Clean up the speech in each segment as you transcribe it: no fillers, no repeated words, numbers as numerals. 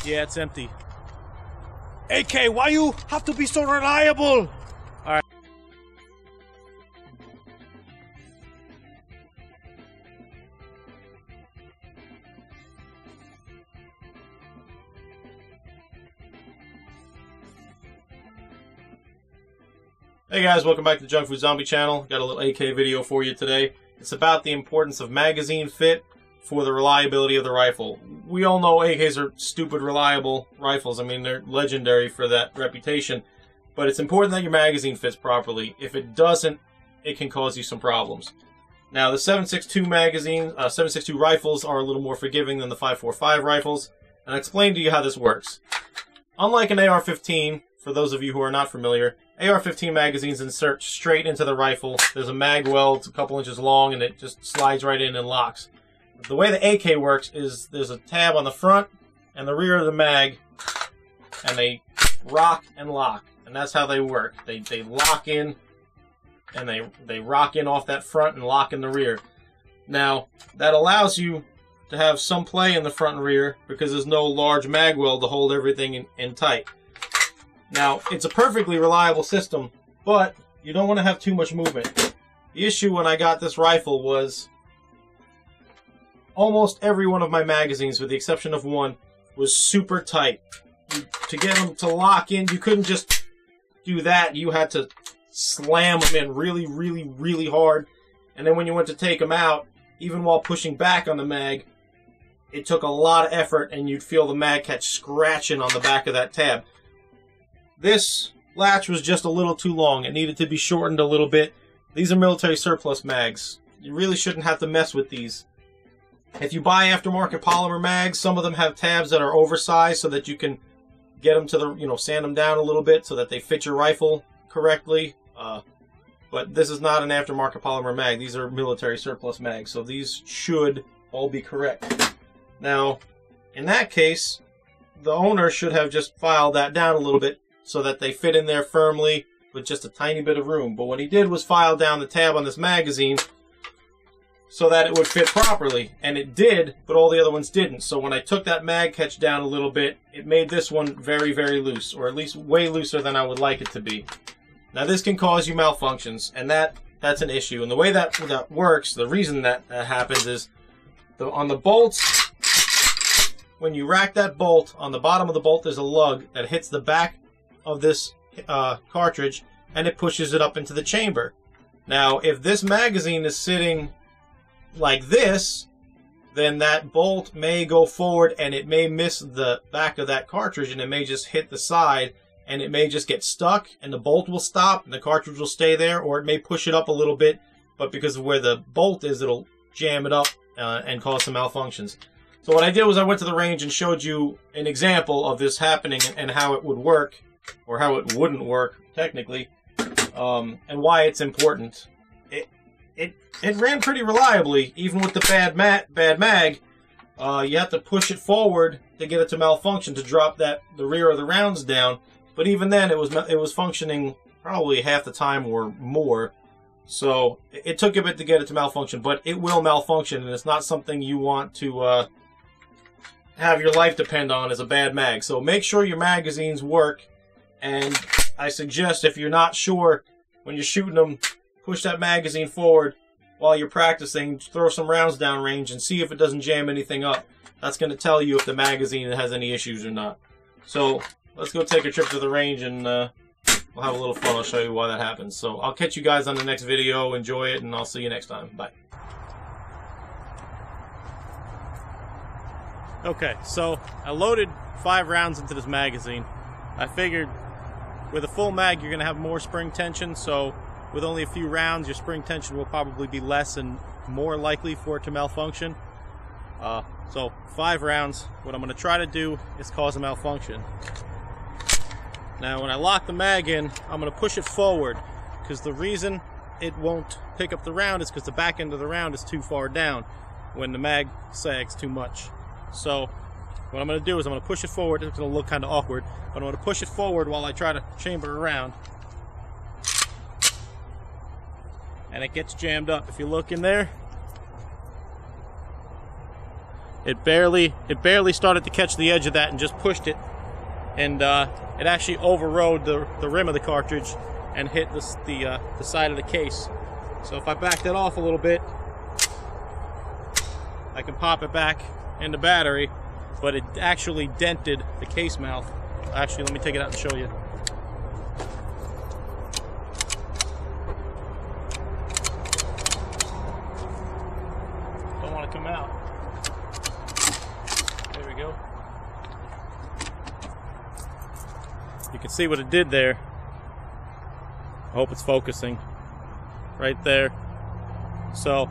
Yeah, it's empty. AK, why you have to be so reliable? Alright. Hey guys, welcome back to the Junk Food Zombie channel. Got a little AK video for you today. It's about the importance of magazine fit for the reliability of the rifle. We all know AKs are stupid reliable rifles. I mean, they're legendary for that reputation. But it's important that your magazine fits properly. If it doesn't, it can cause you some problems. Now, the 7.62 rifles are a little more forgiving than the 5.45 rifles. And I'll explain to you how this works. Unlike an AR-15, for those of you who are not familiar, AR-15 magazines insert straight into the rifle. There's a mag weld, it's a couple inches long, and it just slides right in and locks. The way the AK works is there's a tab on the front and the rear of the mag, and they rock and lock. And that's how they work. They lock in, and they rock in off that front and lock in the rear. Now, that allows you to have some play in the front and rear because there's no large mag weld to hold everything in tight. Now, it's a perfectly reliable system, but you don't want to have too much movement. The issue when I got this rifle was almost every one of my magazines, with the exception of one, was super tight. To get them to lock in, you couldn't just do that. You had to slam them in really, really, really hard. And then when you went to take them out, even while pushing back on the mag, it took a lot of effort, and you'd feel the mag catch scratching on the back of that tab. This latch was just a little too long. It needed to be shortened a little bit. These are military surplus mags. You really shouldn't have to mess with these. If you buy aftermarket polymer mags, some of them have tabs that are oversized so that you can get them to the, sand them down a little bit so that they fit your rifle correctly. But this is not an aftermarket polymer mag. These are military surplus mags, so these should all be correct. Now, in that case, the owner should have just filed that down a little bit so that they fit in there firmly with just a tiny bit of room. But what he did was file down the tab on this magazine so that it would fit properly. And it did, but all the other ones didn't. So when I took that mag catch down a little bit, it made this one very, very loose, or at least way looser than I would like it to be. Now this can cause you malfunctions, and that's an issue. And the way that works, the reason that happens is on the bolts, when you rack that bolt, on the bottom of the bolt there's a lug that hits the back of this cartridge, and it pushes it up into the chamber. Now, if this magazine is sitting like this, then that bolt may go forward and it may miss the back of that cartridge, and it may just hit the side, and it may just get stuck, and the bolt will stop, and the cartridge will stay there, or it may push it up a little bit, but because of where the bolt is, it'll jam it up and cause some malfunctions. So what I did was I went to the range and showed you an example of this happening and how it would work, or how it wouldn't work, technically, and why it's important. It ran pretty reliably, even with the bad mag. You have to push it forward to get it to malfunction, to drop the rear of the rounds down. But even then, it was functioning probably half the time or more. So it took a bit to get it to malfunction, but it will malfunction, and it's not something you want to have your life depend on as a bad mag. So make sure your magazines work. And I suggest, if you're not sure when you're shooting them, push that magazine forward while you're practicing, throw some rounds down range, and see if it doesn't jam anything up. That's going to tell you if the magazine has any issues or not. So let's go take a trip to the range, and we'll have a little fun. I'll show you why that happens. So I'll catch you guys on the next video. Enjoy it, and I'll see you next time. Bye. Okay, so I loaded 5 rounds into this magazine. I figured with a full mag you're going to have more spring tension, so with only a few rounds your spring tension will probably be less and more likely for it to malfunction. So 5 rounds, what I'm going to try to do is cause a malfunction. Now when I lock the mag in, I'm going to push it forward, because the reason it won't pick up the round is because the back end of the round is too far down when the mag sags too much. So what I'm going to do is I'm going to push it forward. It's going to look kind of awkward, but I'm going to push it forward while I try to chamber around. And it gets jammed up. If you look in there, It barely started to catch the edge of that and just pushed it, and it actually overrode the rim of the cartridge and hit the side of the case. So if I backed it off a little bit, I can pop it back in the battery, but it actually dented the case mouth. Actually, let me take it out and show you. Don't want to come out. There we go. You can see what it did there. I hope it's focusing. Right there. So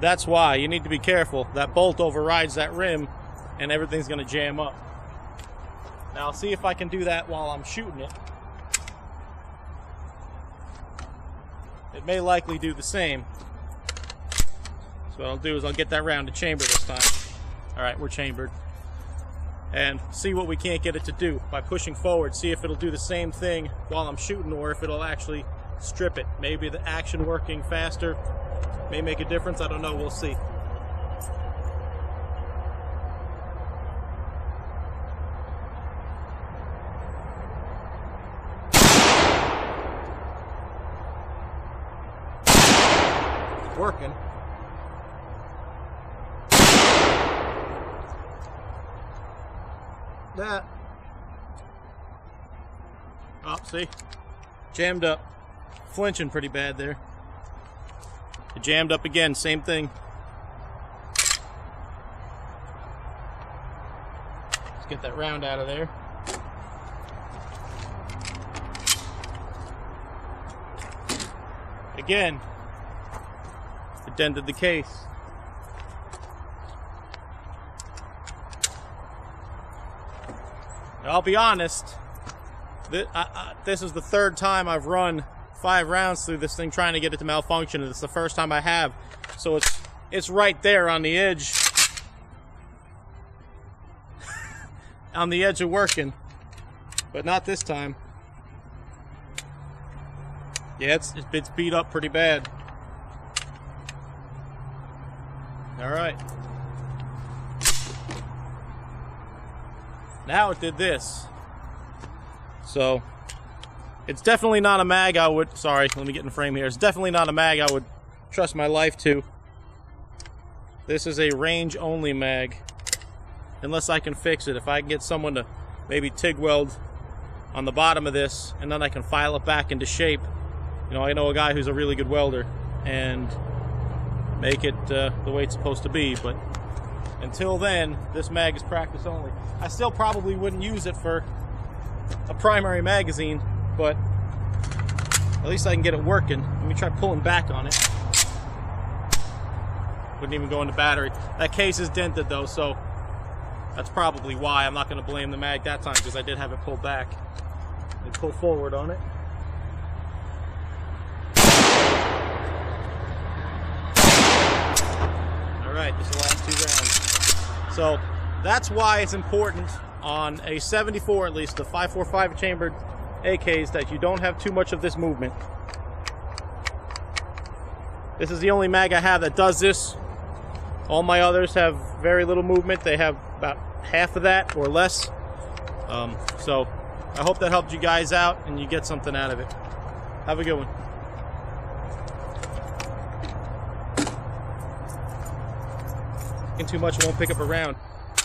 that's why you need to be careful. That bolt overrides that rim and everything's going to jam up. Now I'll see if I can do that while I'm shooting it. It may likely do the same. So what I'll do is I'll get that round to chamber this time. Alright, we're chambered. And see what we can't get it to do by pushing forward. See if it'll do the same thing while I'm shooting or if it'll actually strip it. Maybe the action working faster may make a difference. I don't know. We'll see. It's working. That. Oh, see? Jammed up. Flinching pretty bad there. It jammed up again, same thing. Let's get that round out of there. Again, it dented the case. Now, I'll be honest, this is the third time I've run 5 rounds through this thing trying to get it to malfunction, and it's the first time I have. So it's right there on the edge. On the edge of working. But not this time. Yeah, it's beat up pretty bad. Alright. Now it did this. So it's definitely not a mag I would... Sorry, let me get in frame here. It's definitely not a mag I would trust my life to. This is a range-only mag. Unless I can fix it. If I can get someone to maybe TIG weld on the bottom of this, and then I can file it back into shape. You know, I know a guy who's a really good welder, and make it the way it's supposed to be. But until then, this mag is practice only. I still probably wouldn't use it for a primary magazine, but at least I can get it working. Let me try pulling back on it. Wouldn't even go in the battery. That case is dented though, so that's probably why. I'm not going to blame the mag that time because I did have it pulled back. And pull forward on it. Alright, this is the last 2 rounds. So that's why it's important on a 74, at least the 5.45 chambered AKs, that you don't have too much of this movement. This is the only mag I have that does this. All my others have very little movement. They have about half of that or less. So I hope that helped you guys out and you get something out of it. Have a good one. Too much, it won't pick up a round.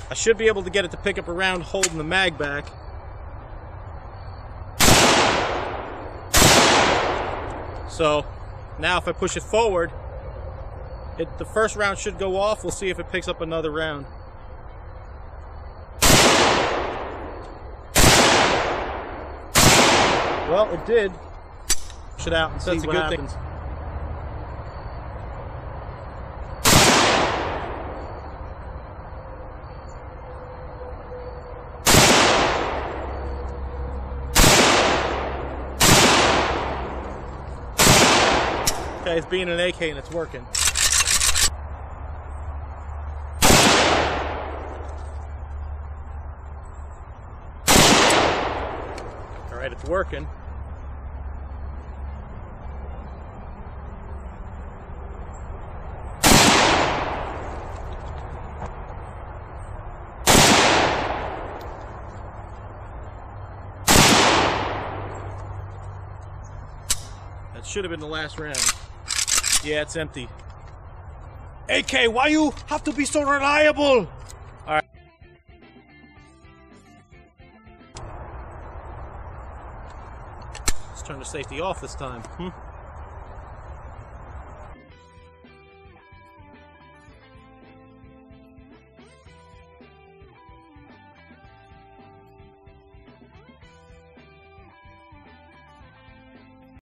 I should be able to get it to pick up a round holding the mag back. So now if I push it forward, the first round should go off. We'll see if it picks up another round. Well, it did. Push it out and see what happens. Okay, it's being an AK and it's working. Alright, it's working. That should have been the last round. Yeah, it's empty. AK, why you have to be so reliable? Alright. Let's turn the safety off this time.